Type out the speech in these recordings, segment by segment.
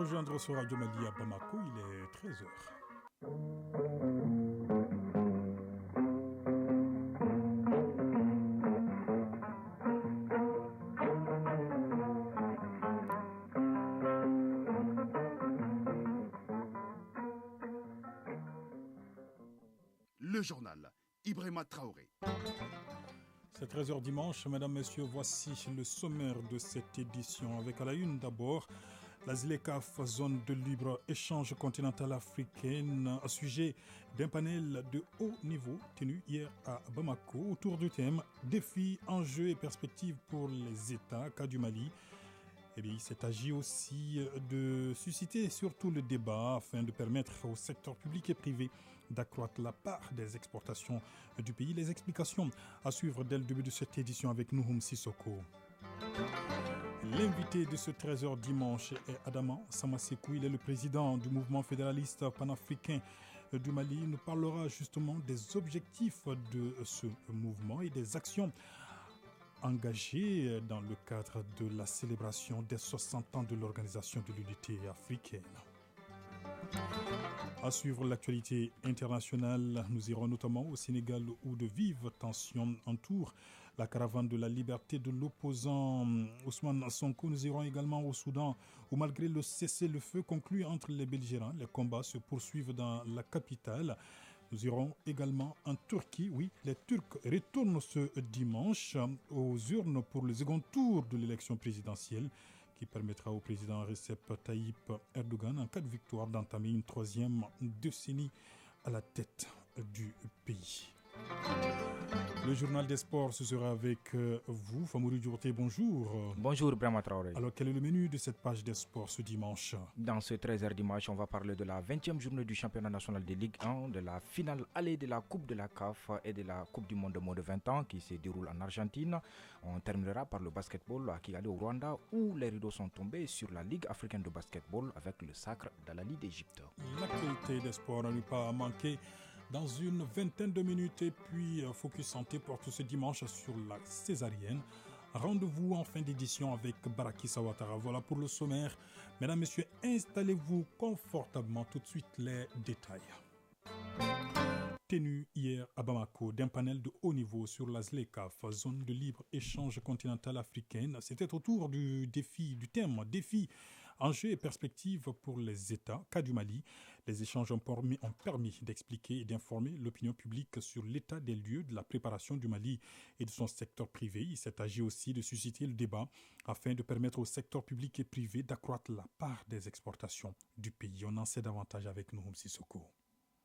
rejoindre sur Radio Mali à Bamako, il est 13h. Le journal, Ibrahima Traoré. C'est 13h dimanche, mesdames, messieurs, voici le sommaire de cette édition. Avec à la une d'abord, la ZLECAf, zone de libre-échange continentale africaine, à sujet d'un panel de haut niveau tenu hier à Bamako autour du thème « Défis, enjeux et perspectives pour les États, cas du Mali ». Eh bien, il s'est agi aussi de susciter surtout le débat afin de permettre au secteur public et privé d'accroître la part des exportations du pays. Les explications à suivre dès le début de cette édition avec Nouhoum Sissoko. L'invité de ce 13h dimanche est Adama Samasekou. Il est le président du mouvement fédéraliste panafricain du Mali. Il nous parlera justement des objectifs de ce mouvement et des actions engagé dans le cadre de la célébration des 60 ans de l'Organisation de l'Unité africaine. À suivre l'actualité internationale, nous irons notamment au Sénégal où de vives tensions entourent la caravane de la liberté de l'opposant Ousmane Sonko. Nous irons également au Soudan où malgré le cessez-le-feu conclu entre les belligérants, les combats se poursuivent dans la capitale. Nous irons également en Turquie. Oui, les Turcs retournent ce dimanche aux urnes pour le second tour de l'élection présidentielle qui permettra au président Recep Tayyip Erdogan, en cas de victoire, d'entamer une troisième décennie à la tête du pays. Le journal des sports, ce sera avec vous, Famouri Djourté, bonjour. Bonjour, Ibrahima Traoré. Alors, quel est le menu de cette page des sports ce dimanche? Dans ce 13h dimanche, on va parler de la 20e journée du championnat national de Ligue 1, de la finale allée de la Coupe de la CAF et de la Coupe du monde de moins de 20 ans qui se déroule en Argentine. On terminera par le basketball à Kigali au Rwanda où les rideaux sont tombés sur la Ligue africaine de basketball avec le sacre d'Al-Ahly d'Égypte. L'actualité des sports n'a pas manqué dans une vingtaine de minutes et puis Focus Santé porte ce dimanche sur la césarienne. Rendez-vous en fin d'édition avec Baraki Sawatara. Voilà pour le sommaire. Mesdames, Messieurs, installez-vous confortablement. Tout de suite les détails. Tenu hier à Bamako d'un panel de haut niveau sur la ZLECAf, zone de libre-échange continentale africaine. C'était autour du thème défi, enjeux et perspectives pour les États, cas du Mali. Les échanges ont permis d'expliquer et d'informer l'opinion publique sur l'état des lieux de la préparation du Mali et de son secteur privé. Il s'est agi aussi de susciter le débat afin de permettre au secteur public et privé d'accroître la part des exportations du pays. On en sait davantage avec Nouhoum Sissoko.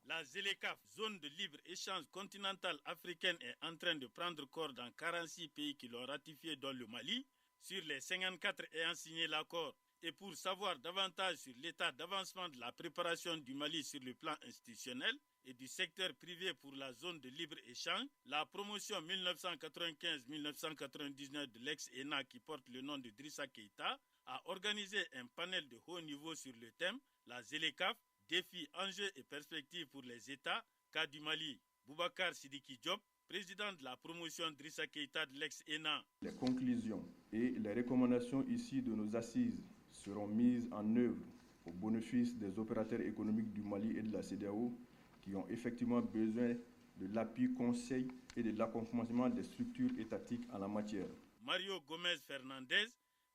La ZLECAf, zone de libre-échange continentale africaine, est en train de prendre corps dans 46 pays qui l'ont ratifié, dont le Mali. Sur les 54 ayant signé l'accord, et pour savoir davantage sur l'état d'avancement de la préparation du Mali sur le plan institutionnel et du secteur privé pour la zone de libre-échange, la promotion 1995-1999 de l'ex-ENA qui porte le nom de Drissa Keïta a organisé un panel de haut niveau sur le thème « La ZLECAf, défis, enjeux et perspectives pour les États, cas du Mali ». Boubacar Sidiki Diop, président de la promotion Drissa Keïta de l'ex-ENA. Les conclusions et les recommandations issues de nos assises seront mises en œuvre au bénéfice des opérateurs économiques du Mali et de la CEDEAO qui ont effectivement besoin de l'appui conseil et de l'accompagnement des structures étatiques en la matière. Mario Gomez Fernandez,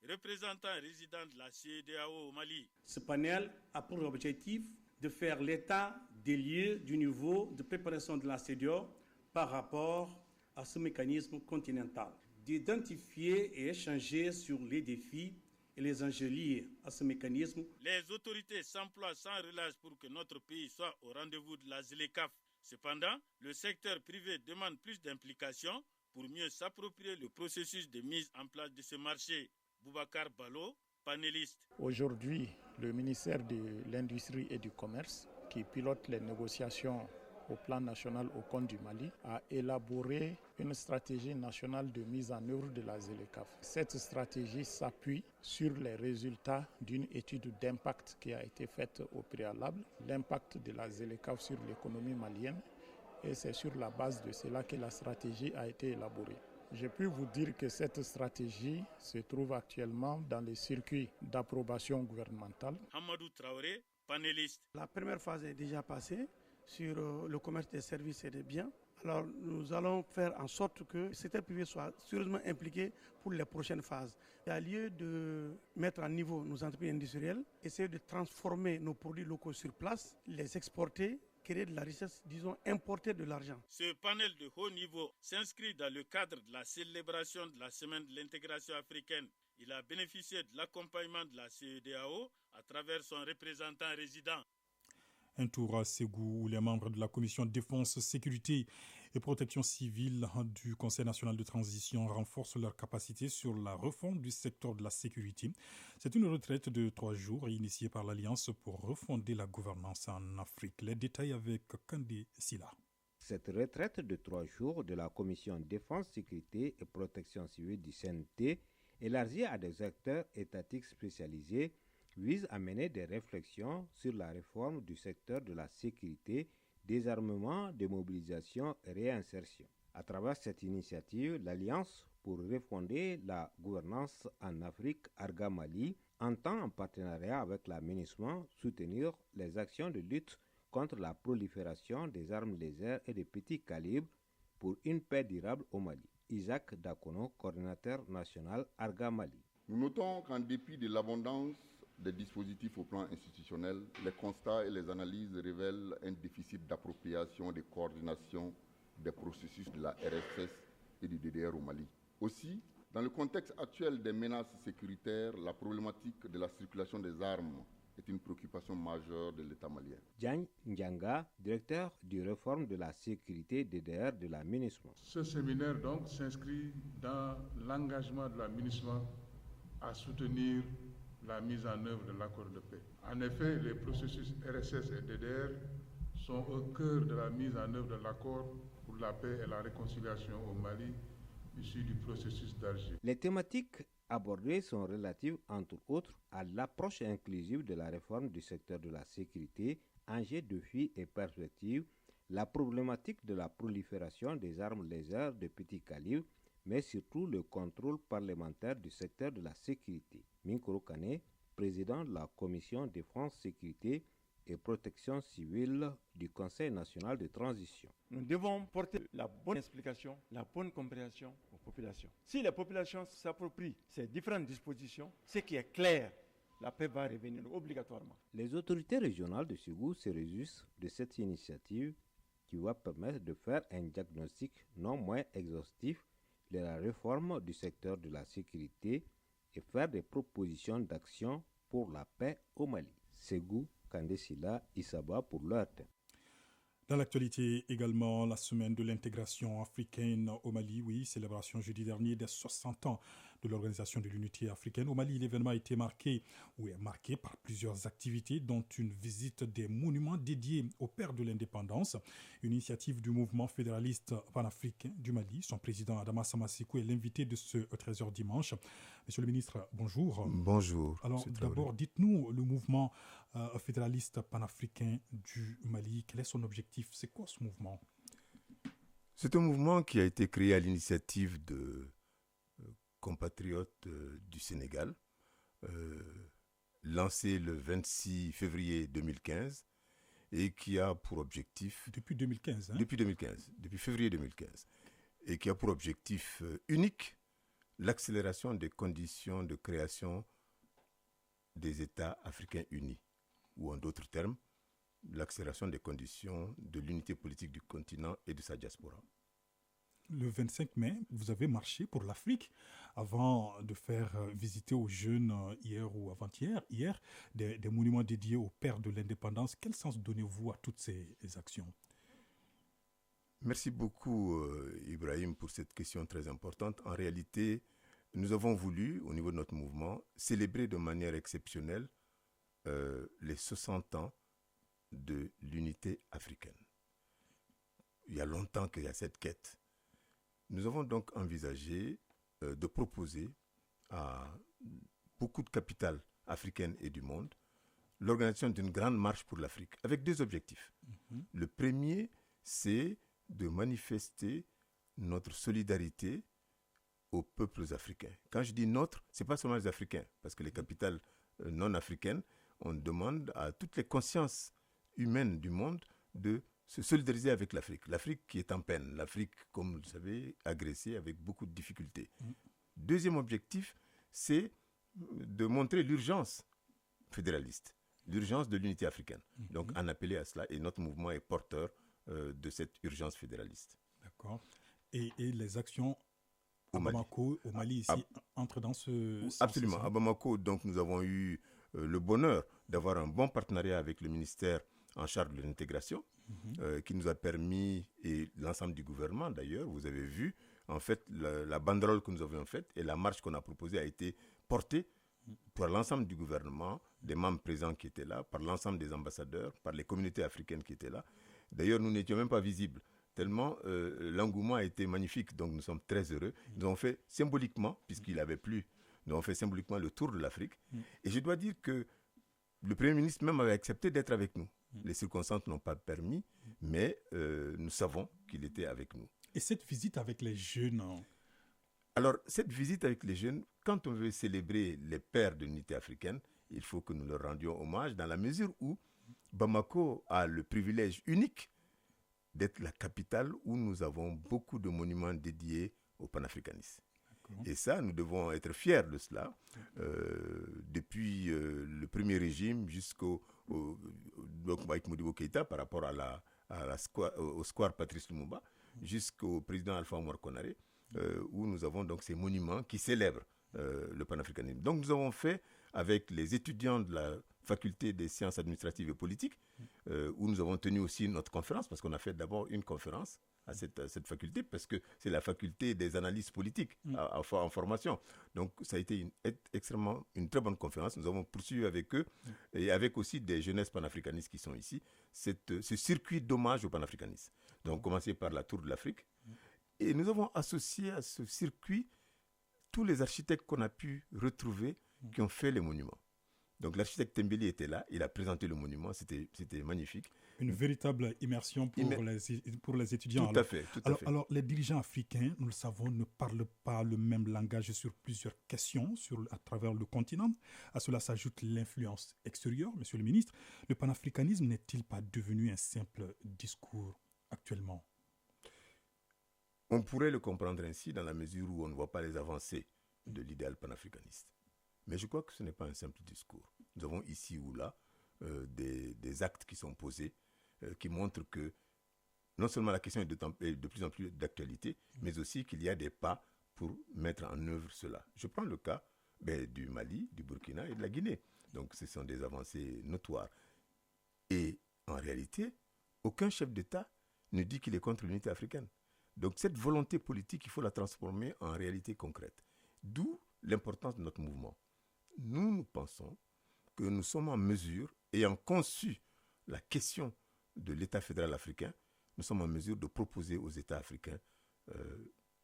représentant résident de la CEDEAO au Mali. Ce panel a pour objectif de faire l'état des lieux du niveau de préparation de la CEDEAO par rapport à ce mécanisme continental, d'identifier et échanger sur les défis et les enjeux liés à ce mécanisme. Les autorités s'emploient sans relâche pour que notre pays soit au rendez-vous de la ZLECAf. Cependant, le secteur privé demande plus d'implication pour mieux s'approprier le processus de mise en place de ce marché. Boubacar Balo, panéliste. Aujourd'hui, le ministère de l'Industrie et du Commerce, qui pilote les négociations au plan national au compte du Mali, a élaboré une stratégie nationale de mise en œuvre de la ZLECAf. Cette stratégie s'appuie sur les résultats d'une étude d'impact qui a été faite au préalable, l'impact de la ZLECAf sur l'économie malienne, et c'est sur la base de cela que la stratégie a été élaborée. Je puis vous dire que cette stratégie se trouve actuellement dans les circuits d'approbation gouvernementale. Hamadou Traoré, panéliste. La première phase est déjà passée sur le commerce des services et des biens. Alors nous allons faire en sorte que le secteur privé soit sérieusement impliqué pour les prochaines phases. Il y a lieu de mettre à niveau nos entreprises industrielles, essayer de transformer nos produits locaux sur place, les exporter, créer de la richesse, disons importer de l'argent. Ce panel de haut niveau s'inscrit dans le cadre de la célébration de la Semaine de l'intégration africaine. Il a bénéficié de l'accompagnement de la CEDEAO à travers son représentant résident. Un tour à Ségou où les membres de la commission défense, sécurité et protection civile du Conseil national de transition renforcent leurs capacités sur la refonte du secteur de la sécurité. C'est une retraite de 3 jours initiée par l'Alliance pour refonder la gouvernance en Afrique. Les détails avec Kandé Silla. Cette retraite de 3 jours de la commission défense, sécurité et protection civile du CNT, élargie à des acteurs étatiques spécialisés, vise à mener des réflexions sur la réforme du secteur de la sécurité, désarmement, démobilisation et réinsertion. À travers cette initiative, l'Alliance pour refonder la gouvernance en Afrique, Arga Mali, entend en partenariat avec la MINUSMA soutenir les actions de lutte contre la prolifération des armes légères et de petits calibres pour une paix durable au Mali. Isaac Dakono, coordinateur national Arga Mali. Nous notons qu'en dépit de l'abondance des dispositifs au plan institutionnel, les constats et les analyses révèlent un déficit d'appropriation et de coordination des processus de la RSS et du DDR au Mali. Aussi, dans le contexte actuel des menaces sécuritaires, la problématique de la circulation des armes est une préoccupation majeure de l'État malien. Diagne Ndianga, directeur du réforme de la sécurité DDR de la MINUSMA. Ce séminaire donc s'inscrit dans l'engagement de la MINUSMA à soutenir la mise en œuvre de l'accord de paix. En effet, les processus RSS et DDR sont au cœur de la mise en œuvre de l'accord pour la paix et la réconciliation au Mali, issu du processus d'Alger. Les thématiques abordées sont relatives, entre autres, à l'approche inclusive de la réforme du secteur de la sécurité, enjeux, défis et perspectives, la problématique de la prolifération des armes légères de petit calibre, mais surtout le contrôle parlementaire du secteur de la sécurité. Minkoro Kane, président de la commission défense, sécurité et protection civile du Conseil national de transition. Nous devons porter la bonne explication, la bonne compréhension aux populations. Si les populations s'approprient ces différentes dispositions, ce qui est clair, la paix va revenir obligatoirement. Les autorités régionales de Ségou se réjouissent de cette initiative qui va permettre de faire un diagnostic non moins exhaustif de la réforme du secteur de la sécurité et faire des propositions d'action pour la paix au Mali. Ségou, Kandesila, Isaba pour l'heure. Dans l'actualité également, la semaine de l'intégration africaine au Mali, célébration jeudi dernier des 60 ans de l'Organisation de l'Unité africaine. Au Mali, l'événement a été marqué par plusieurs activités, dont une visite des monuments dédiés aux pères de l'indépendance, une initiative du mouvement fédéraliste panafricain du Mali. Son président Adama Samassikou est l'invité de ce 13h dimanche. Monsieur le ministre, bonjour. Bonjour. Alors d'abord, dites-nous le mouvement fédéraliste panafricain du Mali, quel est son objectif? C'est quoi ce mouvement? C'est un mouvement qui a été créé à l'initiative de compatriotes du Sénégal, lancé le 26 février 2015 et qui a pour objectif... Depuis 2015, hein? Depuis février 2015. Et qui a pour objectif unique l'accélération des conditions de création des États africains unis, ou en d'autres termes, l'accélération des conditions de l'unité politique du continent et de sa diaspora. Le 25 mai, vous avez marché pour l'Afrique avant de faire visiter aux jeunes hier ou avant-hier, des monuments dédiés aux pères de l'indépendance. Quel sens donnez-vous à toutes ces actions? Merci beaucoup Ibrahim pour cette question très importante. En réalité, nous avons voulu, au niveau de notre mouvement, célébrer de manière exceptionnelle les 60 ans de l'unité africaine. Il y a longtemps qu'il y a cette quête. Nous avons donc envisagé de proposer à beaucoup de capitales africaines et du monde l'organisation d'une grande marche pour l'Afrique, avec 2 objectifs. Le premier, c'est de manifester notre solidarité aux peuples africains. Quand je dis notre, ce n'est pas seulement les Africains, parce que les capitales non africaines, on demande à toutes les consciences humaines du monde de se solidariser avec l'Afrique. L'Afrique qui est en peine, l'Afrique, comme vous le savez, agressée avec beaucoup de difficultés. Deuxième objectif, c'est de montrer l'urgence fédéraliste, l'urgence de l'unité africaine. Donc, en appeler à cela, et notre mouvement est porteur de cette urgence fédéraliste. D'accord. Et les actions à Bamako, au Mali, ici, entrent dans ce sens. Absolument. À Bamako, donc, nous avons eu le bonheur d'avoir un bon partenariat avec le ministère en charge de l'intégration, qui nous a permis, et l'ensemble du gouvernement d'ailleurs, vous avez vu, en fait, la banderole que nous avons faite et la marche qu'on a proposée a été portée par l'ensemble du gouvernement, des membres présents qui étaient là, par l'ensemble des ambassadeurs, par les communautés africaines qui étaient là. D'ailleurs, nous n'étions même pas visibles, tellement l'engouement a été magnifique, donc nous sommes très heureux. Nous avons fait symboliquement, puisqu'il avait plu, nous avons fait symboliquement le tour de l'Afrique. Et je dois dire que le Premier ministre même avait accepté d'être avec nous. Les circonstances n'ont pas permis, mais nous savons qu'il était avec nous. Et cette visite avec les jeunes? Alors, cette visite avec les jeunes, quand on veut célébrer les pères de l'unité africaine, il faut que nous leur rendions hommage dans la mesure où Bamako a le privilège unique d'être la capitale où nous avons beaucoup de monuments dédiés au panafricanisme. Et ça, nous devons être fiers de cela. Depuis le premier régime jusqu'au avec Modibo Keïta par rapport au square Patrice Lumumba, jusqu'au président Alpha Oumar Konaré, où nous avons donc ces monuments qui célèbrent le panafricanisme. Donc nous avons fait avec les étudiants de la faculté des sciences administratives et politiques, où nous avons tenu aussi notre conférence, parce qu'on a fait d'abord une conférence à cette faculté, parce que c'est la faculté des analyses politiques en formation. Donc ça a été une très bonne conférence. Nous avons poursuivi avec eux, et avec aussi des jeunesses panafricanistes qui sont ici, ce circuit d'hommage au panafricanisme. Donc commencé par la Tour de l'Afrique, et nous avons associé à ce circuit tous les architectes qu'on a pu retrouver qui ont fait les monuments. Donc l'architecte Tembeli était là, il a présenté le monument, c'était magnifique. Une véritable immersion pour les étudiants. Tout à fait. Alors les dirigeants africains, nous le savons, ne parlent pas le même langage sur plusieurs questions à travers le continent. À cela s'ajoute l'influence extérieure, monsieur le ministre. Le panafricanisme n'est-il pas devenu un simple discours actuellement? On pourrait le comprendre ainsi dans la mesure où on ne voit pas les avancées de l'idéal panafricaniste. Mais je crois que ce n'est pas un simple discours. Nous avons ici ou là des actes qui sont posés, qui montrent que non seulement la question est de plus en plus d'actualité, mais aussi qu'il y a des pas pour mettre en œuvre cela. Je prends le cas du Mali, du Burkina et de la Guinée. Donc ce sont des avancées notoires. Et en réalité, aucun chef d'État ne dit qu'il est contre l'unité africaine. Donc cette volonté politique, il faut la transformer en réalité concrète. D'où l'importance de notre mouvement. Nous pensons que nous sommes en mesure, ayant conçu la question de l'État fédéral africain, nous sommes en mesure de proposer aux États africains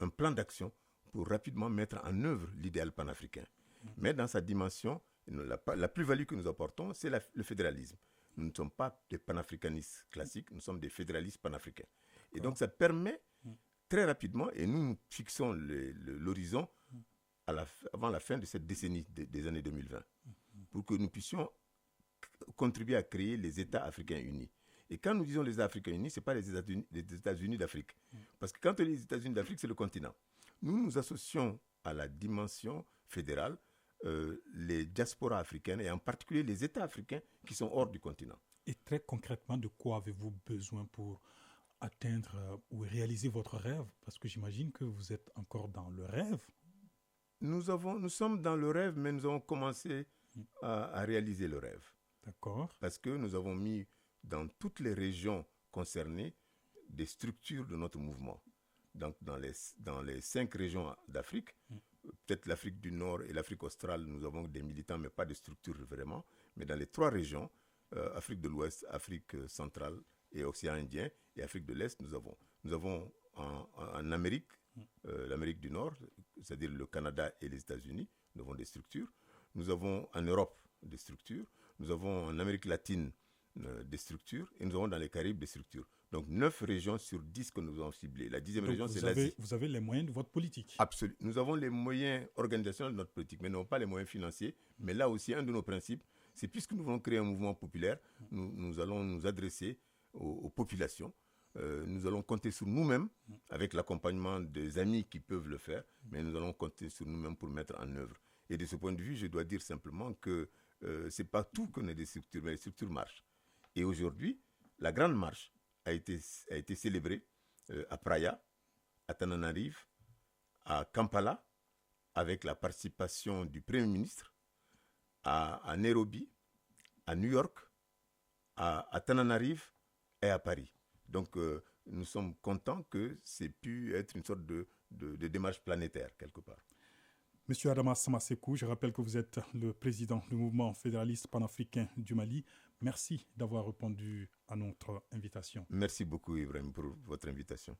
un plan d'action pour rapidement mettre en œuvre l'idéal panafricain. Mais dans sa dimension, la plus-value que nous apportons, c'est le fédéralisme. Nous ne sommes pas des panafricanistes classiques, nous sommes des fédéralistes panafricains. Et donc ça permet très rapidement, et nous fixons l'horizon avant la fin de cette décennie des années 2020, pour que nous puissions contribuer à créer les États africains unis. Et quand nous disons les États africains unis, ce n'est pas les États-Unis d'Afrique. Parce que quand on dit les États-Unis d'Afrique, c'est le continent. Nous nous associons à la dimension fédérale les diasporas africaines, et en particulier les États africains qui sont hors du continent. Et très concrètement, de quoi avez-vous besoin pour atteindre ou réaliser votre rêve? Parce que j'imagine que vous êtes encore dans le rêve. Nous sommes dans le rêve, mais nous avons commencé à réaliser le rêve. D'accord. Parce que nous avons mis dans toutes les régions concernées des structures de notre mouvement. Donc dans les 5 régions d'Afrique, peut-être l'Afrique du Nord et l'Afrique australe, nous avons des militants, mais pas de structure vraiment. Mais dans les 3 régions, Afrique de l'Ouest, Afrique centrale et Océan Indien, et Afrique de l'Est, nous avons en Amérique, l'Amérique du Nord, c'est-à-dire le Canada et les États-Unis, nous avons des structures. Nous avons en Europe des structures. Nous avons en Amérique latine des structures. Et nous avons dans les Caraïbes des structures. Donc 9 régions sur 10 que nous avons ciblées. La 10e région, c'est l'Asie. Vous avez les moyens de votre politique. Absolument. Nous avons les moyens organisationnels de notre politique, mais non pas les moyens financiers. Mais là aussi, un de nos principes, c'est puisque nous voulons créer un mouvement populaire, nous allons nous adresser aux populations. Nous allons compter sur nous-mêmes, avec l'accompagnement des amis qui peuvent le faire, mais nous allons compter sur nous-mêmes pour mettre en œuvre. Et de ce point de vue, je dois dire simplement que ce n'est pas tout qu'on ait des structures, mais les structures marchent. Et aujourd'hui, la grande marche a été célébrée à Praia, à Tananarive, à Kampala, avec la participation du Premier ministre, à Nairobi, à New York, à Tananarive et à Paris. Donc, nous sommes contents que c'est pu être une sorte de démarche planétaire, quelque part. Monsieur Adama Samasekou, je rappelle que vous êtes le président du mouvement fédéraliste panafricain du Mali. Merci d'avoir répondu à notre invitation. Merci beaucoup, Ibrahim, pour votre invitation.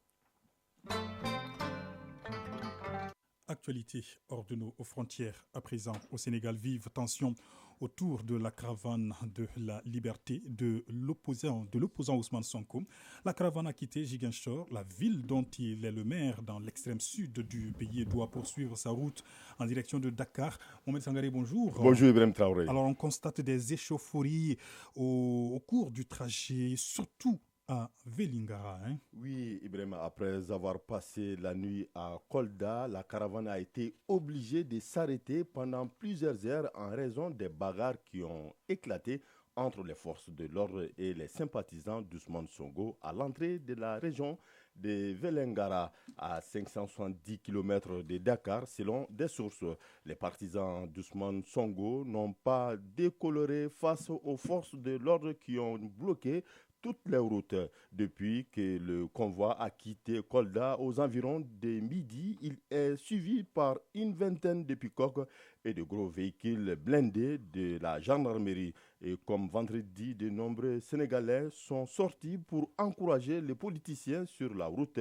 Actualité hors de nos frontières. À présent, au Sénégal, vive tension autour de la caravane de la liberté de l'opposant Ousmane Sonko. La caravane a quitté Ziguinchor, la ville dont il est le maire dans l'extrême sud du pays, et doit poursuivre sa route en direction de Dakar. Mohamed Sangaré, bonjour. Bonjour Ibrahim Traoré. Alors on constate des échauffourées au cours du trajet, surtout à Vélingara. Oui, Ibrahim, après avoir passé la nuit à Kolda, la caravane a été obligée de s'arrêter pendant plusieurs heures en raison des bagarres qui ont éclaté entre les forces de l'ordre et les sympathisants d'Ousmane Sonko à l'entrée de la région de Vélingara, à 570 km de Dakar, selon des sources. Les partisans d'Ousmane Sonko n'ont pas décoloré face aux forces de l'ordre qui ont bloqué toutes les routes. Depuis que le convoi a quitté Kolda aux environs de midi, il est suivi par une vingtaine de pick-up et de gros véhicules blindés de la gendarmerie. Et comme vendredi, de nombreux Sénégalais sont sortis pour encourager les politiciens sur la route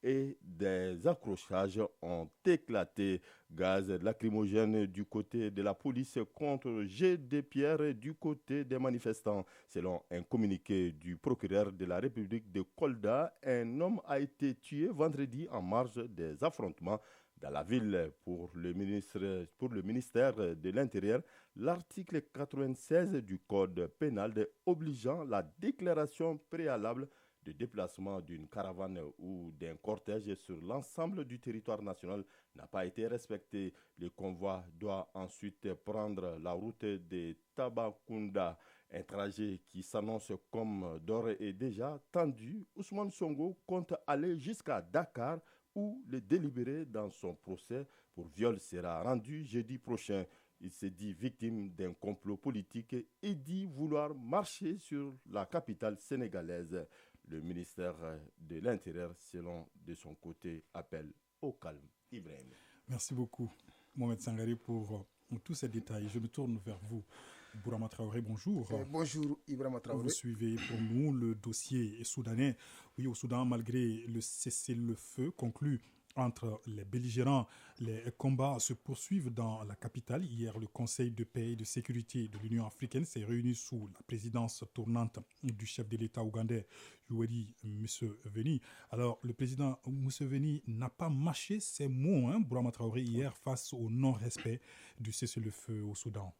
et des accrochages ont éclaté. Gaz lacrymogène du côté de la police contre jet de pierres du côté des manifestants. Selon un communiqué du procureur de la République de Kolda, un homme a été tué vendredi en marge des affrontements dans la ville. Pour le ministère de l'Intérieur, l'article 96 du Code pénal obligeant la déclaration préalable de déplacement d'une caravane ou d'un cortège sur l'ensemble du territoire national n'a pas été respecté. Le convoi doit ensuite prendre la route de Tabakunda, un trajet qui s'annonce comme d'ores et déjà tendu. Ousmane Sonko compte aller jusqu'à Dakar où le délibéré dans son procès pour viol sera rendu jeudi prochain. Il s'est dit victime d'un complot politique et dit vouloir marcher sur la capitale sénégalaise. Le ministère de l'Intérieur, selon de son côté, appelle au calme. Ibrahim. Merci beaucoup, Mohamed Sangaré, pour tous ces détails. Je me tourne vers vous. Bourama Traoré, bonjour. Bonjour, Ibrahim Traoré. Vous suivez pour nous le dossier soudanais. Oui, au Soudan, malgré le cessez-le-feu conclu entre les belligérants, les combats se poursuivent dans la capitale. Hier, le Conseil de paix et de sécurité de l'Union africaine s'est réuni sous la présidence tournante du chef de l'État ougandais, Yoweri Museveni. Alors, le président Museveni n'a pas mâché ses mots, Bourama Traoré, hier, face au non-respect du cessez-le-feu au Soudan.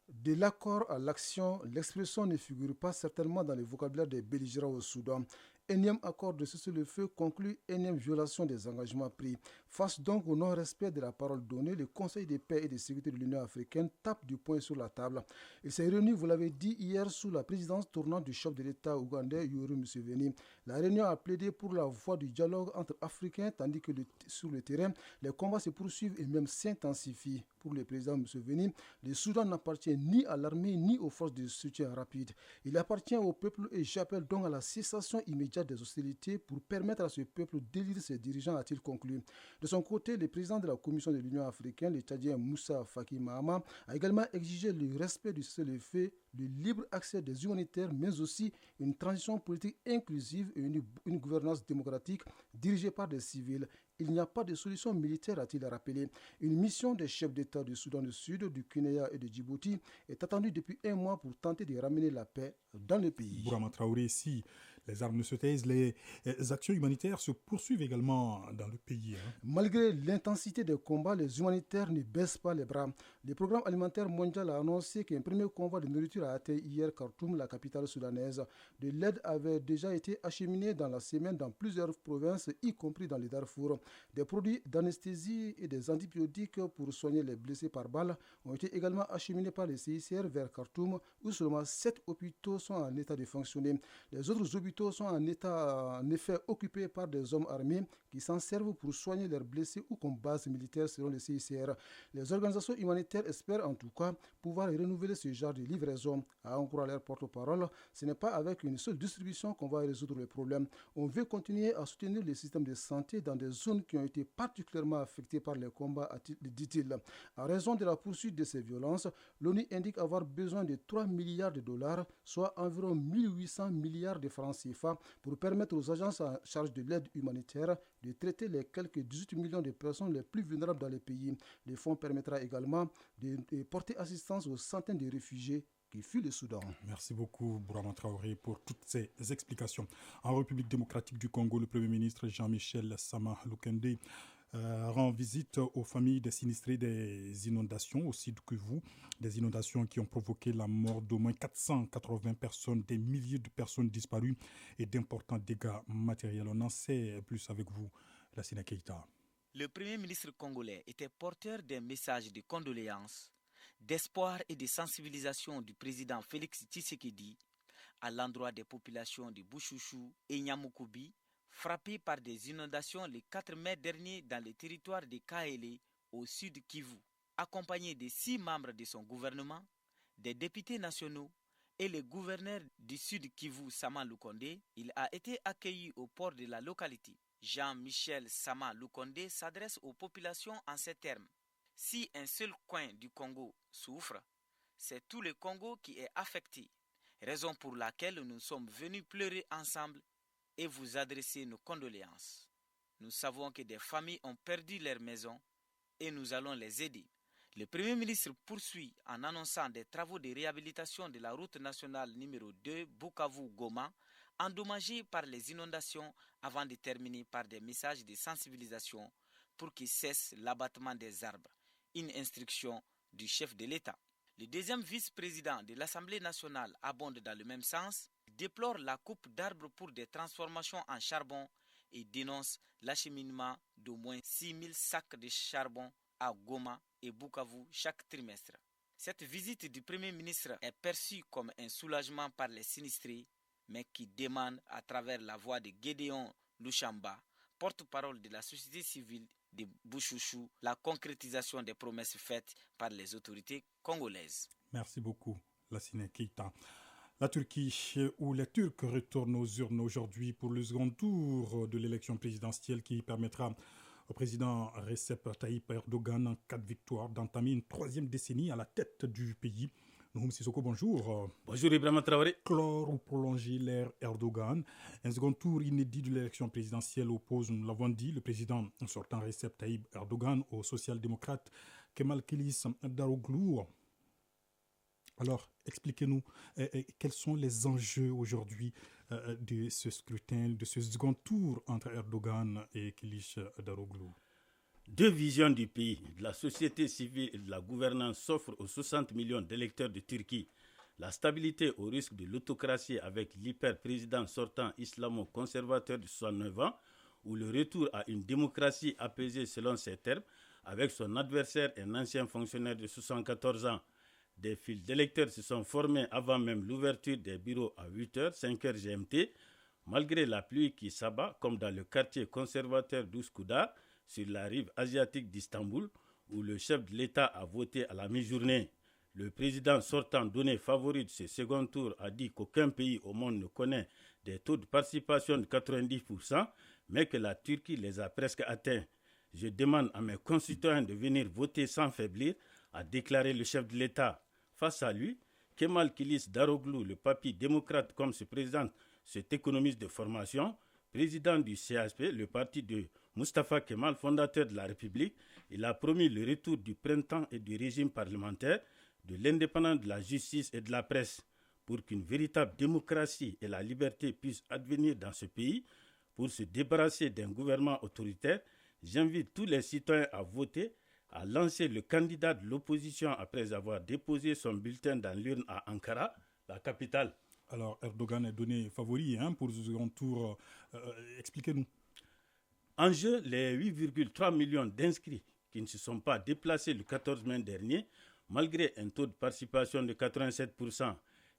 De l'accord à l'action, l'expression ne figure pas certainement dans le vocabulaire des belligérants au Soudan. Énième accord de cessez-le-feu conclut, énième violation des engagements pris. Face donc au non-respect de la parole donnée, le Conseil de paix et de sécurité de l'Union africaine tape du poing sur la table. Il s'est réuni, vous l'avez dit, hier sous la présidence tournante du chef de l'État ougandais, Yoweri Museveni. La réunion a plaidé pour la voie du dialogue entre Africains, tandis que sur le terrain, les combats se poursuivent et même s'intensifient. Pour le président Museveni, le Soudan n'appartient ni à l'armée ni aux forces de soutien rapide. Il appartient au peuple et j'appelle donc à la cessation immédiate des hostilités pour permettre à ce peuple d'élire ses dirigeants, a-t-il conclu. De son côté, le président de la Commission de l'Union africaine, le Tchadien Moussa Faki Mahama, a également exigé le respect du cessez-le-feu, le libre accès des humanitaires, mais aussi une transition politique inclusive et une gouvernance démocratique dirigée par des civils. Il n'y a pas de solution militaire, a-t-il rappelé. Une mission des chefs d'État du Soudan du Sud, du Kenya et de Djibouti est attendue depuis un mois pour tenter de ramener la paix dans le pays. Bourama Traoré, si les armes ne se taisent, les actions humanitaires se poursuivent également dans le pays. Malgré l'intensité des combats, les humanitaires ne baissent pas les bras. Le programme alimentaire mondial a annoncé qu'un premier convoi de nourriture a atteint hier Khartoum, la capitale soudanaise. De l'aide avait déjà été acheminée dans la semaine dans plusieurs provinces, y compris dans les Darfour. Des produits d'anesthésie et des antibiotiques pour soigner les blessés par balle ont été également acheminés par les CICR vers Khartoum, où seulement 7 hôpitaux sont en état de fonctionner. Les autres hôpitaux sont en effet occupés par des hommes armés qui s'en servent pour soigner leurs blessés ou comme base militaire selon les CICR. Les organisations humanitaires espèrent en tout cas pouvoir renouveler ce genre de livraison. À en croire leur porte-parole, ce n'est pas avec une seule distribution qu'on va résoudre le problème. On veut continuer à soutenir les systèmes de santé dans des zones qui ont été particulièrement affectées par les combats, dit-il. En raison de la poursuite de ces violences, l'ONU indique avoir besoin de 3 milliards de dollars, soit environ 1800 milliards de francs CFA, pour permettre aux agences en charge de l'aide humanitaire de traiter les quelques 18 millions de personnes les plus vulnérables dans les pays. Le fonds permettra également de porter assistance aux centaines de réfugiés qui fuient le Soudan. Merci beaucoup, Bourama Traoré, pour toutes ces explications. En République démocratique du Congo, le Premier ministre Jean-Michel Sama Lukende rend visite aux familles des sinistrés des inondations au sud Kivu, des inondations qui ont provoqué la mort d'au moins 480 personnes, des milliers de personnes disparues et d'importants dégâts matériels. On en sait plus avec vous, Lassina Keita. Le Premier ministre congolais était porteur d'un message de condoléances, d'espoir et de sensibilisation du président Félix Tshisekedi à l'endroit des populations de Bushushu et Nyamukubi, frappées par des inondations le 4 mai dernier dans le territoire de Kaélé, au sud Kivu. Accompagné de 6 membres de son gouvernement, des députés nationaux et le gouverneur du sud Kivu, Sama Lukonde, il a été accueilli au port de la localité. Jean-Michel Sama Lukonde s'adresse aux populations en ces termes. Si un seul coin du Congo souffre, c'est tout le Congo qui est affecté, raison pour laquelle nous sommes venus pleurer ensemble et vous adresser nos condoléances. Nous savons que des familles ont perdu leur maison et nous allons les aider. Le Premier ministre poursuit en annonçant des travaux de réhabilitation de la route nationale numéro 2 Bukavu-Goma, endommagée par les inondations, avant de terminer par des messages de sensibilisation pour qu'il cesse l'abattement des arbres. Une instruction du chef de l'État. Le deuxième vice-président de l'Assemblée nationale abonde dans le même sens, déplore la coupe d'arbres pour des transformations en charbon et dénonce l'acheminement d'au moins 6000 sacs de charbon à Goma et Bukavu chaque trimestre. Cette visite du Premier ministre est perçue comme un soulagement par les sinistrés, mais qui demande à travers la voix de Gédéon Luchamba, porte-parole de la société civile de Bushushu, la concrétisation des promesses faites par les autorités congolaises. Merci beaucoup, Lassina Keita. La Turquie, où les Turcs retournent aux urnes aujourd'hui pour le second tour de l'élection présidentielle qui permettra au président Recep Tayyip Erdogan, en cas de victoire, d'entamer une 3e décennie à la tête du pays. Nouhoum Sissoko, bonjour. Bonjour Ibrahima Traoré. Clore ou prolonger l'ère Erdogan. Un second tour inédit de l'élection présidentielle oppose, nous l'avons dit, le président sortant Recep Tayyip Erdogan au social-démocrate Kemal Kılıçdaroğlu. Alors, expliquez-nous quels sont les enjeux aujourd'hui de ce scrutin, de ce second tour entre Erdogan et Kılıçdaroğlu. Deux visions du pays, de la société civile et de la gouvernance s'offrent aux 60 millions d'électeurs de Turquie. La stabilité au risque de l'autocratie avec l'hyper-président sortant islamo-conservateur de 69 ans ou le retour à une démocratie apaisée selon ses termes avec son adversaire, un ancien fonctionnaire de 74 ans. Des files d'électeurs se sont formés avant même l'ouverture des bureaux à 8h, 5h GMT, malgré la pluie qui s'abat, comme dans le quartier conservateur d'Üsküdar, sur la rive asiatique d'Istanbul, où le chef de l'État a voté à la mi-journée. Le président sortant donné favori de ce second tour a dit qu'aucun pays au monde ne connaît des taux de participation de 90%, mais que la Turquie les a presque atteints. Je demande à mes concitoyens de venir voter sans faiblir, a déclaré le chef de l'État. Face à lui, Kemal Kılıçdaroğlu, le papy démocrate comme se présente cet économiste de formation, président du CHP, le parti de Mustafa Kemal, fondateur de la République, il a promis le retour du printemps et du régime parlementaire, de l'indépendance de la justice et de la presse. pour qu'une véritable démocratie et la liberté puissent advenir dans ce pays, pour se débarrasser d'un gouvernement autoritaire, j'invite tous les citoyens à voter, à lancer le candidat de l'opposition après avoir déposé son bulletin dans l'urne à Ankara, la capitale. Alors, Erdogan est donné favori pour ce second tour. Expliquez-nous. En jeu, les 8,3 millions d'inscrits qui ne se sont pas déplacés le 14 mai dernier, malgré un taux de participation de 87%.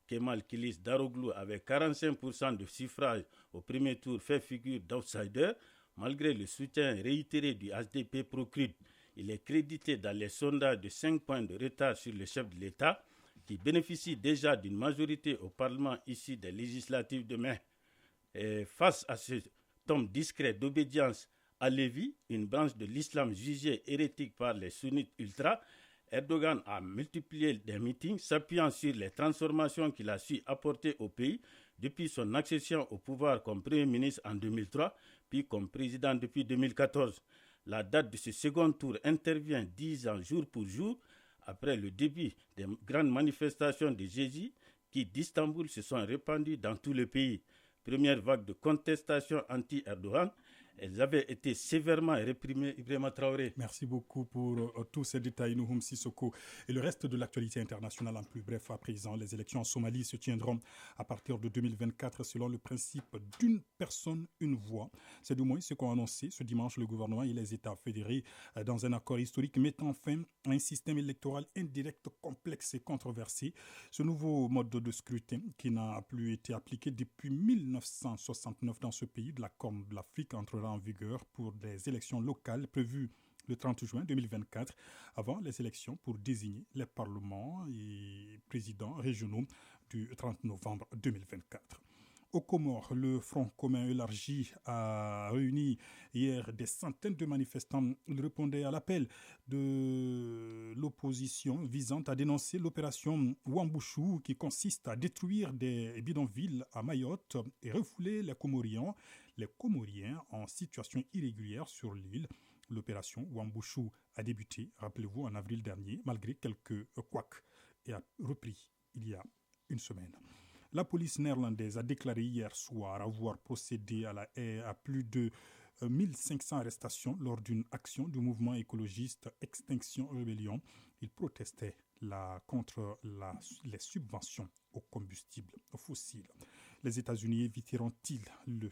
Kemal Kilis Daroglu, avec 45% de suffrage au premier tour, fait figure d'outsider, malgré le soutien réitéré du HDP pro-Kurd. Il est crédité dans les sondages de 5 points de retard sur le chef de l'État, qui bénéficie déjà d'une majorité au Parlement issue des législatives de mai. Et face à ce homme discret d'obédience à Lévi, une branche de l'islam jugée hérétique par les sunnites ultras, Erdogan a multiplié des meetings s'appuyant sur les transformations qu'il a su apporter au pays depuis son accession au pouvoir comme Premier ministre en 2003, puis comme président depuis 2014. La date de ce second tour intervient 10 ans jour pour jour après le début des grandes manifestations de Jésus qui d'Istanbul se sont répandues dans tout le pays. Première vague de contestation anti-Erdogan. Elles avaient été sévèrement réprimées. Ibrahima Traoré. Merci beaucoup pour tous ces détails, Nouhoum Sissoko. Et le reste de l'actualité internationale en plus bref à présent. Les élections en Somalie se tiendront à partir de 2024 selon le principe d'une personne, une voix. C'est du moins ce qu'ont annoncé ce dimanche le gouvernement et les États fédérés dans un accord historique mettant fin à un système électoral indirect, complexe et controversé. Ce nouveau mode de scrutin qui n'a plus été appliqué depuis 1969 dans ce pays de la Corne de l'Afrique entrera en vigueur pour des élections locales prévues le 30 juin 2024, avant les élections pour désigner les parlements et présidents régionaux du 30 novembre 2024. Aux Comores, le Front commun élargi a réuni hier des centaines de manifestants. Ils répondaient à l'appel de l'opposition visant à dénoncer l'opération Wambushu qui consiste à détruire des bidonvilles à Mayotte et refouler les Comoriens en situation irrégulière sur l'île. L'opération Wambushu a débuté, rappelez-vous, en avril dernier, malgré quelques couacs, et a repris il y a une semaine. La police néerlandaise a déclaré hier soir avoir procédé à plus de 1500 arrestations lors d'une action du mouvement écologiste Extinction Rebellion. Ils protestaient contre les subventions aux combustibles fossiles. Les États-Unis éviteront-ils le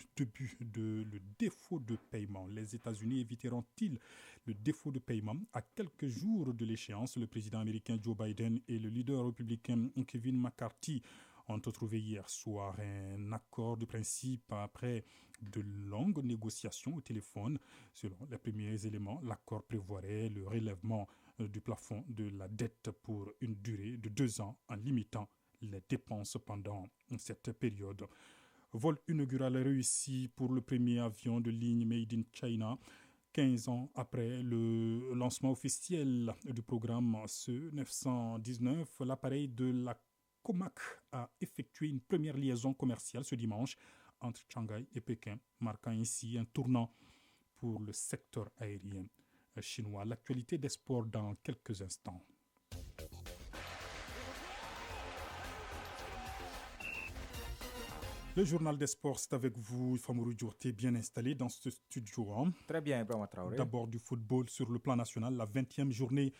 défaut de paiement? Les États-Unis éviteront-ils le défaut de paiement? À quelques jours de l'échéance, le président américain Joe Biden et le leader républicain Kevin McCarthy ont trouvé hier soir un accord de principe après de longues négociations au téléphone. Selon les premiers éléments, l'accord prévoirait le relèvement du plafond de la dette pour une durée de 2 ans en limitant les dépenses pendant cette période. Vol inaugural réussi pour le premier avion de ligne Made in China. 15 ans après le lancement officiel du programme CE-919, l'appareil de la Comac a effectué une première liaison commerciale ce dimanche entre Shanghai et Pékin, marquant ainsi un tournant pour le secteur aérien chinois. L'actualité des sports dans quelques instants. Le journal des sports, c'est avec vous, Famourou Djourté, bien installé dans ce studio. Très bien, Ibrahima Traoré. D'abord du football sur le plan national, la 20e journée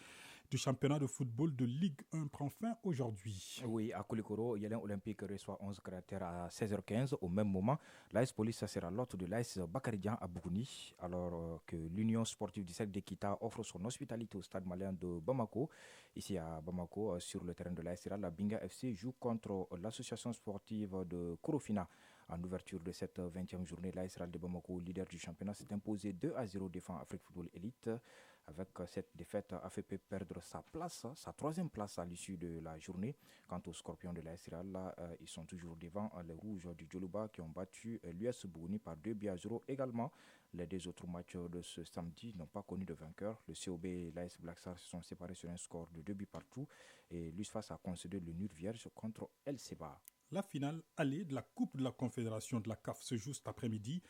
du championnat de football de Ligue 1 prend fin aujourd'hui. Oui, à Koulikoro, Yélin Olympique reçoit 11 caractères à 16h15. Au même moment, l'AS Police sera l'hôte de l'AS Bakaridian à Bougouni, alors que l'Union sportive du cercle d'Ekita offre son hospitalité au stade malien de Bamako. Ici à Bamako, sur le terrain de l'AS Hiral, la Binga FC joue contre l'association sportive de Korofina. En ouverture de cette 20e journée, l'AS Hiral de Bamako, leader du championnat, s'est imposé 2-0 devant Afrique Football Elite. Avec cette défaite, AFP perdre sa 3e place à l'issue de la journée. Quant aux Scorpions de l'AS Hiral, ils sont toujours devant les Rouges du Djoluba qui ont battu l'US Bougouni par 2-0 également. Les 2 autres matchs de ce samedi n'ont pas connu de vainqueur. Le COB et l'AS Black Stars se sont séparés sur un score de 2 buts partout et l'USFAS a concédé le nul vierge contre El Seba. La finale allée de la Coupe de la Confédération de la CAF se joue cet après-midi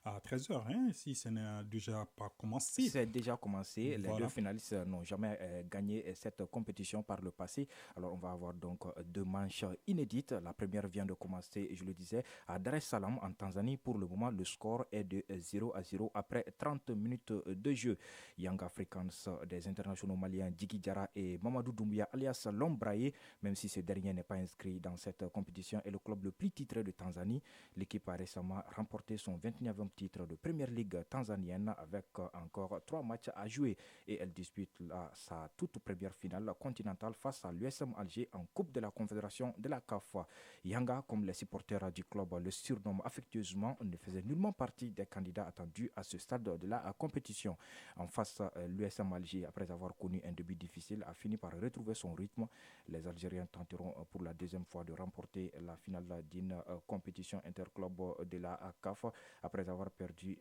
à 13h, hein, si ce n'est déjà pas commencé. C'est déjà commencé. Voilà. Les deux finalistes n'ont jamais gagné cette compétition par le passé. Alors, on va avoir donc 2 manches inédites. La première vient de commencer, je le disais, à Dar es Salaam, en Tanzanie. Pour le moment, le score est de 0-0 après 30 minutes de jeu. Young Africans des internationaux maliens Djigui Diarra et Mamadou Doumbouya, alias Lombraye, même si ce dernier n'est pas inscrit dans cette compétition, est le club le plus titré de Tanzanie. L'équipe a récemment remporté son 29e titre de Première Ligue tanzanienne avec encore 3 matchs à jouer et elle dispute là sa toute première finale continentale face à l'USM Alger en Coupe de la Confédération de la CAF. Yanga, comme les supporters du club le surnomment affectueusement, ne faisait nullement partie des candidats attendus à ce stade de la compétition. En face, l'USM Alger, après avoir connu un début difficile, a fini par retrouver son rythme. Les Algériens tenteront pour la deuxième fois de remporter la finale d'une compétition interclub de la CAF après avoir perdu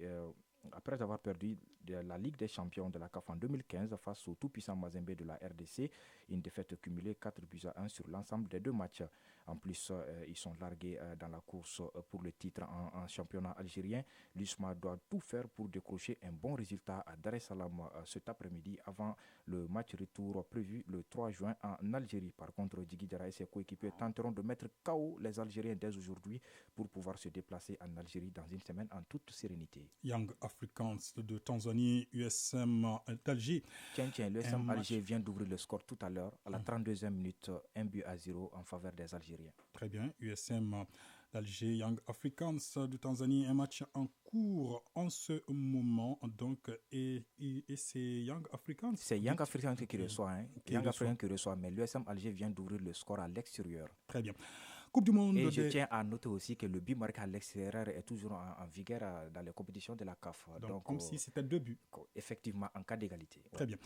la Ligue des champions de la CAF en 2015 face au tout-puissant Mazembe de la RDC, une défaite cumulée 4-1 sur l'ensemble des 2 matchs. En plus, ils sont largués dans la course pour le titre en championnat algérien. L'USMA doit tout faire pour décrocher un bon résultat à Dar es Salaam cet après-midi avant le match retour prévu le 3 juin en Algérie. Par contre, Djigui Diarra et ses coéquipiers tenteront de mettre KO les Algériens dès aujourd'hui pour pouvoir se déplacer en Algérie dans une semaine en toute sérénité. Young Africans de Tanzanie, USM d'Alger. Tiens, l'USM Alger vient d'ouvrir le score tout à l'heure, à la 32e minute, 1-0 en faveur des Algériens. Très bien, USM d'Alger, Young Africans de Tanzanie, un match en cours en ce moment, donc, et c'est Young Africans. C'est Young Africans qui reçoit, Young Africans qui reçoit, mais l'USM Alger vient d'ouvrir le score à l'extérieur. Très bien. Coupe du monde. Et je tiens à noter aussi que le but marqué à l'extérieur est toujours en vigueur dans les compétitions de la CAF. Donc comme si c'était 2 buts. Effectivement, en cas d'égalité. Très bien.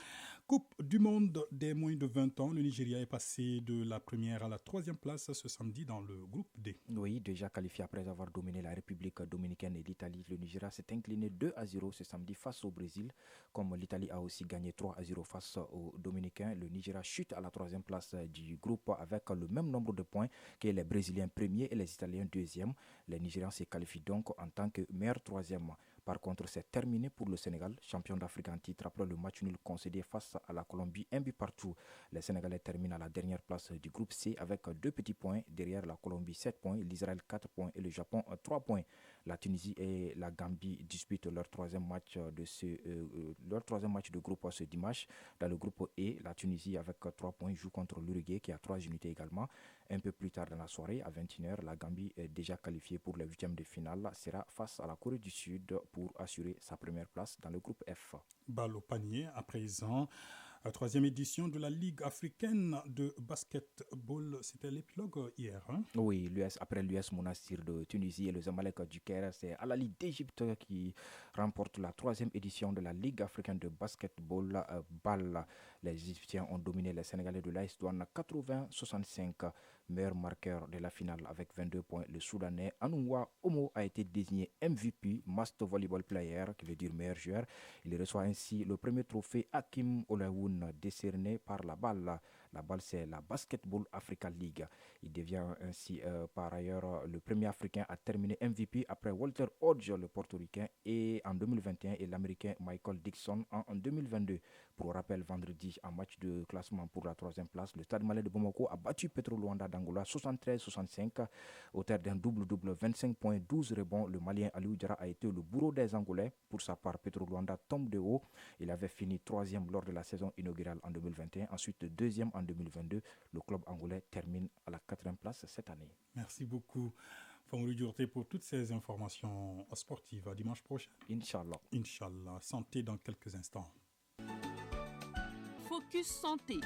Coupe du monde des moins de 20 ans. Le Nigeria est passé de la première à la 3e place ce samedi dans le groupe D. Oui, déjà qualifié après avoir dominé la République dominicaine et l'Italie. Le Nigeria s'est incliné 2-0 ce samedi face au Brésil. Comme l'Italie a aussi gagné 3-0 face aux Dominicains, le Nigeria chute à la 3e place du groupe avec le même nombre de points que les Brésiliens premier et les Italiens deuxième. Les Nigérians se qualifient donc en tant que meilleur 3e. Par contre, c'est terminé pour le Sénégal, champion d'Afrique en titre après le match nul concédé face à la Colombie, 1 but partout. Les Sénégalais terminent à la dernière place du groupe C avec 2 petits points, derrière la Colombie 7 points, l'Israël 4 points et le Japon 3 points. La Tunisie et la Gambie disputent leur 3e match de groupe ce dimanche. Dans le groupe E, la Tunisie avec 3 points joue contre l'Uruguay qui a 3 unités également. Un peu plus tard dans la soirée, à 21h, la Gambie est déjà qualifiée pour les 8e de finale, sera face à la Corée du Sud pour assurer sa première place dans le groupe F. Balle au panier à présent. La 3e édition de la Ligue africaine de basketball, c'était l'épilogue hier. Oui, après l'US Monastir de Tunisie et le Zamalek du Caire, c'est Al-Ahly d'Égypte qui remporte la 3e édition de la Ligue africaine de basketball balle. Les Égyptiens ont dominé les Sénégalais de l'AS Douanes 80-65. Meilleur marqueur de la finale avec 22 points, le Soudanais Anouwa Omo a été désigné MVP, Must Volleyball Player, qui veut dire meilleur joueur. Il reçoit ainsi le premier trophée Hakim Olaoun décerné par la balle. La balle, c'est la Basketball Africa League. Il devient ainsi par ailleurs le premier Africain à terminer MVP après Walter Hodge, le Portoricain, et en 2021 et l'Américain Michael Dixon en 2022. Pour rappel, vendredi, en match de classement pour la 3e place, le Stade Malais de Bamako a battu Petro Luanda d'Angola 73-65 au terme d'un double-double, 25 points, 12 rebonds. Le Malien Aliou Diarra a été le bourreau des Angolais. Pour sa part, Petro Luanda tombe de haut. Il avait fini 3e lors de la saison inaugurale en 2021, ensuite 2e en 2022. Le club angolais termine à la 4e place cette année. Merci beaucoup, Famoury Diorté, pour toutes ces informations sportives. À dimanche prochain. Inch'Allah. Inch'Allah. Santé dans quelques instants. Focus Santé.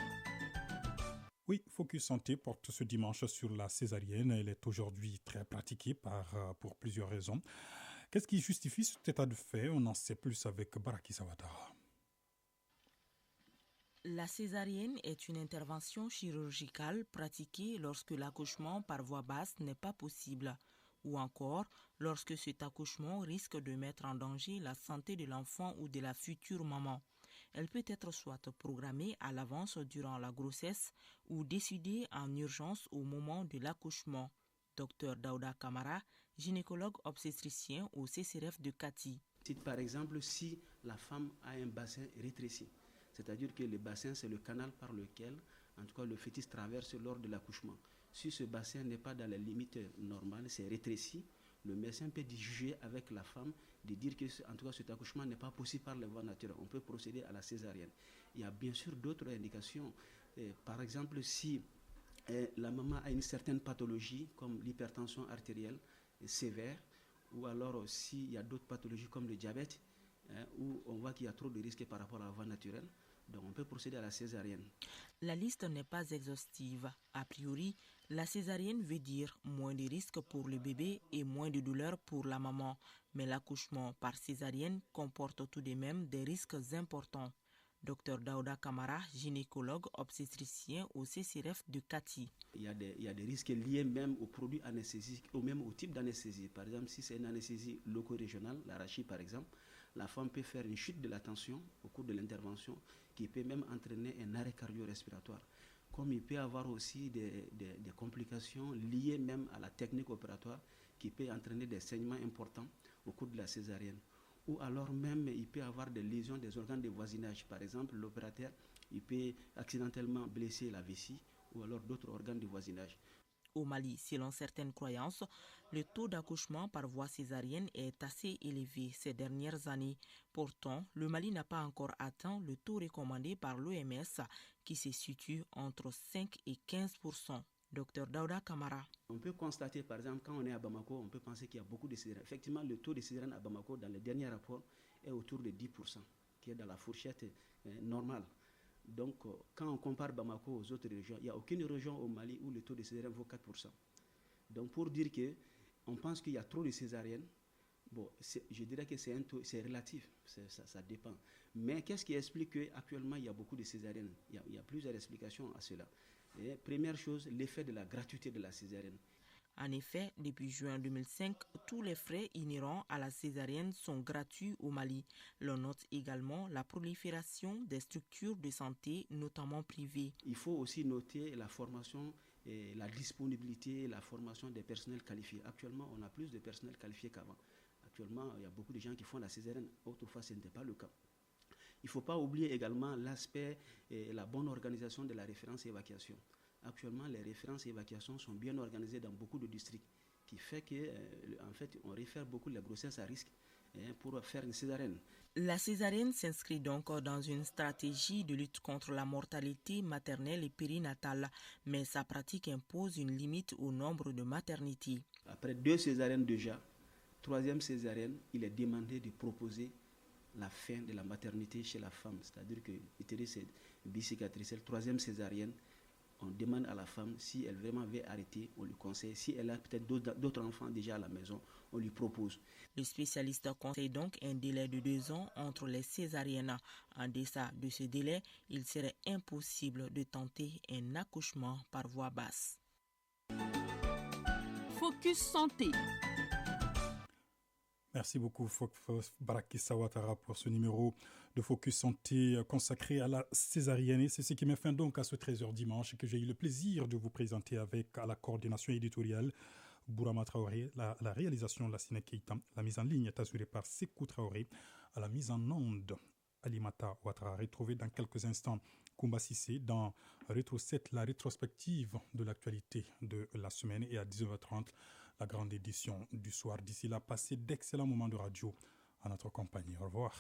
Oui, Focus Santé porte ce dimanche sur la césarienne. Elle est aujourd'hui très pratiquée pour plusieurs raisons. Qu'est-ce qui justifie cet état de fait? On en sait plus avec Baraki Sawata. La césarienne est une intervention chirurgicale pratiquée lorsque l'accouchement par voie basse n'est pas possible, ou encore lorsque cet accouchement risque de mettre en danger la santé de l'enfant ou de la future maman. Elle peut être soit programmée à l'avance durant la grossesse ou décidée en urgence au moment de l'accouchement. Dr Daouda Kamara, gynécologue obstétricien au CCRF de Kati. Par exemple, si la femme a un bassin rétréci, c'est-à-dire que le bassin, c'est le canal par lequel, en tout cas, le fœtus traverse lors de l'accouchement. Si ce bassin n'est pas dans les limites normales, c'est rétréci, le médecin peut juger avec la femme, de dire que, en tout cas, cet accouchement n'est pas possible par les voies naturelles. On peut procéder à la césarienne. Il y a bien sûr d'autres indications. Par exemple, si la maman a une certaine pathologie, comme l'hypertension artérielle sévère, ou alors s'il y a d'autres pathologies comme le diabète, où on voit qu'il y a trop de risques par rapport à la voie naturelle, donc on peut procéder à la césarienne. La liste n'est pas exhaustive. A priori, la césarienne veut dire moins de risques pour le bébé et moins de douleur pour la maman. Mais l'accouchement par césarienne comporte tout de même des risques importants. Dr Daouda Kamara, gynécologue obstétricien au CCRF de Kati. Il y a des risques liés même aux produits anesthésiques ou même au type d'anesthésie. Par exemple, si c'est une anesthésie loco-régionale, l'arachide par exemple, la femme peut faire une chute de la tension au cours de l'intervention qui peut même entraîner un arrêt cardio-respiratoire. Comme il peut y avoir aussi des complications liées même à la technique opératoire qui peut entraîner des saignements importants au cours de la césarienne. Ou alors même il peut y avoir des lésions des organes de voisinage. Par exemple, l'opérateur il peut accidentellement blesser la vessie ou alors d'autres organes de voisinage. Au Mali, selon certaines croyances, le taux d'accouchement par voie césarienne est assez élevé ces dernières années. Pourtant, le Mali n'a pas encore atteint le taux recommandé par l'OMS qui se situe entre 5 et 15%. Dr Daouda Kamara. On peut constater, par exemple, quand on est à Bamako, on peut penser qu'il y a beaucoup de césariennes. Effectivement, le taux de césariennes à Bamako, dans les derniers rapports, est autour de 10%, qui est dans la fourchette normale. Donc, quand on compare Bamako aux autres régions, il n'y a aucune région au Mali où le taux de césarienne vaut 4%. Donc, pour dire qu'on pense qu'il y a trop de césariennes, bon, je dirais que c'est relatif, ça dépend. Mais qu'est-ce qui explique qu'actuellement, il y a beaucoup de césariennes? Il y a plusieurs explications à cela. Et première chose, l'effet de la gratuité de la césarienne. En effet, depuis juin 2005, tous les frais inhérents à la césarienne sont gratuits au Mali. L'on note également la prolifération des structures de santé, notamment privées. Il faut aussi noter la formation et la disponibilité, la formation des personnels qualifiés. Actuellement, on a plus de personnels qualifiés qu'avant. Actuellement, il y a beaucoup de gens qui font la césarienne. Autrefois, ce n'était pas le cas. Il ne faut pas oublier également l'aspect et la bonne organisation de la référence et évacuation. Actuellement, les références et évacuations sont bien organisées dans beaucoup de districts, qui fait qu'en fait, on réfère beaucoup les grossesses à risque pour faire une césarienne. La césarienne s'inscrit donc dans une stratégie de lutte contre la mortalité maternelle et périnatale, mais sa pratique impose une limite au nombre de maternités. Après 2 césariennes déjà, 3e césarienne, il est demandé de proposer la fin de la maternité chez la femme, c'est-à-dire que l'utérus est bicicatriciel. 3e césarienne, on demande à la femme si elle vraiment veut arrêter, on lui conseille. Si elle a peut-être d'autres enfants déjà à la maison, on lui propose. Le spécialiste conseille donc un délai de 2 ans entre les césariennes. En deçà de ce délai, il serait impossible de tenter un accouchement par voie basse. Focus Santé. Merci beaucoup, Baraki Sawatara, pour ce numéro de Focus Santé consacré à la césarienne. Et c'est ce qui met fin donc à ce 13h dimanche que j'ai eu le plaisir de vous présenter avec à la coordination éditoriale Bourama Traoré, la réalisation de la Sine Keita, la mise en ligne est assurée par Sekou Traoré, à la mise en onde Alimata Ouattara. Retrouvez dans quelques instants Koumba Sissé dans Rétro 7, la rétrospective de l'actualité de la semaine, et à 19h30 la grande édition du soir. D'ici là, passez d'excellents moments de radio à notre compagnie. Au revoir.